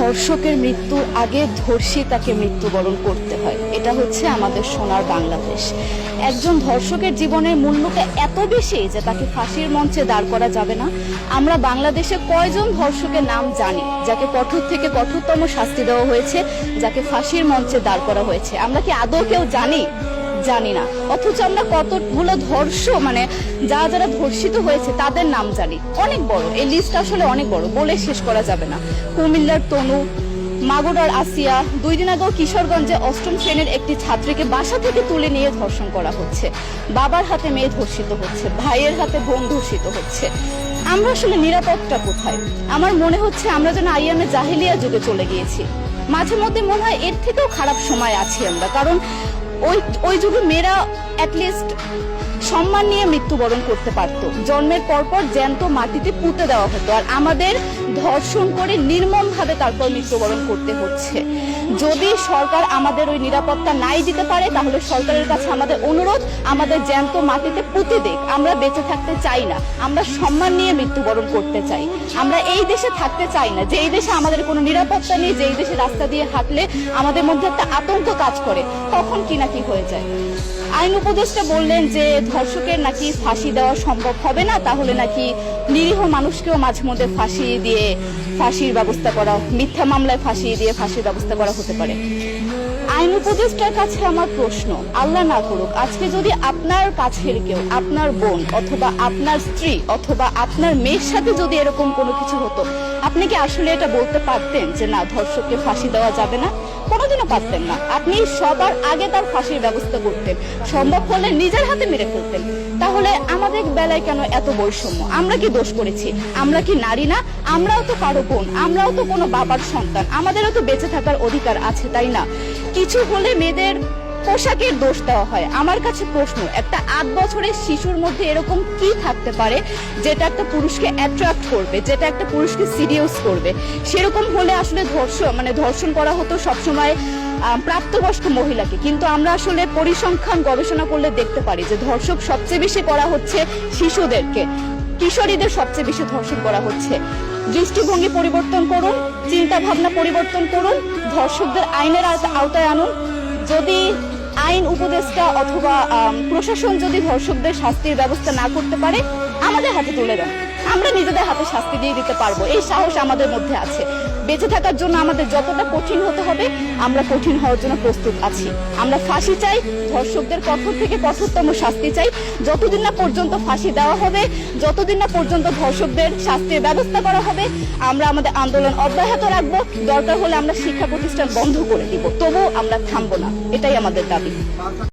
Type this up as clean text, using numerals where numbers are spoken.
ধর্ষকের মৃত্যুর আগে ধর্ষী তাকে মৃত্যুবরণ করতে হয়। এটা হচ্ছে আমাদের সোনার বাংলাদেশ। একজন ধর্ষকের জীবনের মূল্যটা এত বেশি যে তাকে ফাঁসির মঞ্চে দাঁড় করা যাবে না। আমরা বাংলাদেশে কয়জন ধর্ষকের নাম জানি যাকে কঠোর থেকে কঠোরতম শাস্তি দেওয়া হয়েছে, যাকে ফাঁসির মঞ্চে দাঁড় করা হয়েছে? আমরা কি আদৌ কেউ জানি না। অথচ আমরা কতগুলো যারা ধর্ষিত হয়েছে তাদের নাম জানি। অনেক বড় এই লিস্ট, আসলে অনেক বড়, বলে শেষ করা যাবে না। কুমিল্লার তনু, মাগুরার আসিয়া, 2 দিন আগেও কিশোরগঞ্জে 8ম শ্রেণীর একটি ছাত্রীকে বাসা থেকে তুলে নিয়ে ধর্ষণ করা হচ্ছে। বাবার হাতে মেয়ে ধর্ষিত হচ্ছে, ভাইয়ের হাতে বোন ধর্ষিত হচ্ছে। আমরা আসলে নিরাপদটা কোথায়? আমার মনে হচ্ছে আমরা যেন আইয়ামে জাহেলিয়া যুগে চলে গিয়েছি। মাঝে মধ্যে মনে হয় এর থেকেও খারাপ সময় আছি আমরা, কারণ ওই যুগে মেয়েরা অ্যাটলিস্ট সম্মান নিয়ে মৃত্যুবরণ করতে পারত। জন্মের পরপর জ্যান্ত মাটিতে পুঁতে দেওয়া হতো, আর আমাদের ধর্ষণ করে নির্মমভাবে তারপর মৃত্যুবরণ করতে হচ্ছে। যদি সরকার আমাদের ওই নিরাপত্তা নাই দিতে পারে, তাহলে সরকারের কাছে আমাদের অনুরোধ, আমাদের জ্যান্ত মাটিতে পুঁতে দেখ। আমরা বেঁচে থাকতে চাই না, আমরা সম্মান নিয়ে মৃত্যুবরণ করতে চাই। আমরা এই দেশে থাকতে চাই না যে এই দেশে আমাদের কোনো নিরাপত্তা নেই, যে এই দেশে রাস্তা দিয়ে হাঁটলে আমাদের মধ্যে একটা আতঙ্ক কাজ করে, তখন কি না কি হয়ে যায়। আইন উপদেষ্টা বললেন যে ধর্ষকের নাকি ফাঁসি দেওয়া সম্ভব হবে না, তাহলে নাকি নিরীহ মানুষকেও মাঝে মধ্যে ফাঁসির ব্যবস্থা করা, মিথ্যা মামলায় ফাঁসিয়ে দিয়ে ফাঁসির ব্যবস্থা করা হতে পারে। আইন উপদেষ্টার কাছে আমার প্রশ্ন, আল্লাহ না করুক আজকে যদি আপনার কাছের কেউ, আপনার বোন অথবা আপনার স্ত্রী অথবা আপনার মেয়ের সাথে যদি এরকম কোনো কিছু হতো, আপনি কি আসলে এটা বলতে পারতেন যে না, ধর্ষককে ফাঁসি দেওয়া যাবে না? কোনোদিনও পারতেন না। আপনি সবার আগে তার ফাঁসির ব্যবস্থা করতেন, সম্ভব হলে নিজের হাতে মেরে ফেলতেন। তাহলে আমাদের বেলায় কেন এত বৈষম্য? আমরা কি দোষ করেছি? আমরা কি নারী না? আমরাও তো কারো বোন, আমরাও তো কোনো বাবার সন্তান, আমাদেরও তো বেঁচে থাকার অধিকার আছে, তাই না? কিছু হলে মেয়েদের পোশাকের দোষ দেওয়া হয়। আমার কাছে প্রশ্ন, একটা 8 বছরের শিশুর মধ্যে এরকম কি থাকতে পারে যেটা একটা পুরুষকে অ্যাট্রাক্ট করবে, যেটা একটা পুরুষকে সিরিয়াস করবে? সেরকম হলে আসলে ধর্ষণ করা হতো সবসময় প্রাপ্তবয়স্ক মহিলাকে। কিন্তু আমরা আসলে পরিসংখ্যান গবেষণা করলে দেখতে পারি যে ধর্ষক সবচেয়ে বেশি করা হচ্ছে শিশুদেরকে, কিশোরীদের সবচেয়ে বেশি ধর্ষণ করা হচ্ছে। দৃষ্টিভঙ্গি পরিবর্তন করুন, চিন্তা ভাবনা পরিবর্তন করুন, ধর্ষকদের আইনের আওতায় আনুন। যদি আইন উপদেষ্টা অথবা প্রশাসন যদি ধর্ষকদের শাস্তির ব্যবস্থা না করতে পারে, আমাদের হাতে তুলে দেন, আমরা নিজেদের হাতে শাস্তি দিয়ে দিতে পারবো। এই সাহস আমাদের মধ্যে আছে। বেঁচে থাকার জন্য আমাদের যতটা কঠিন হতে হবে, আমরা কঠিন হওয়ার জন্য প্রস্তুত আছি। আমরা ফাঁসি চাই, ধর্ষকদের কঠোর থেকে কঠোরতম শাস্তি চাই। যতদিন না পর্যন্ত ফাঁসি দেওয়া হবে, যতদিন না পর্যন্ত ধর্ষকদের শাস্তির ব্যবস্থা করা হবে, আমরা আমাদের আন্দোলন অব্যাহত রাখবো। দরকার হলে আমরা শিক্ষা প্রতিষ্ঠান বন্ধ করে দিব, তবুও আমরা থামবো না। এটাই আমাদের দাবি।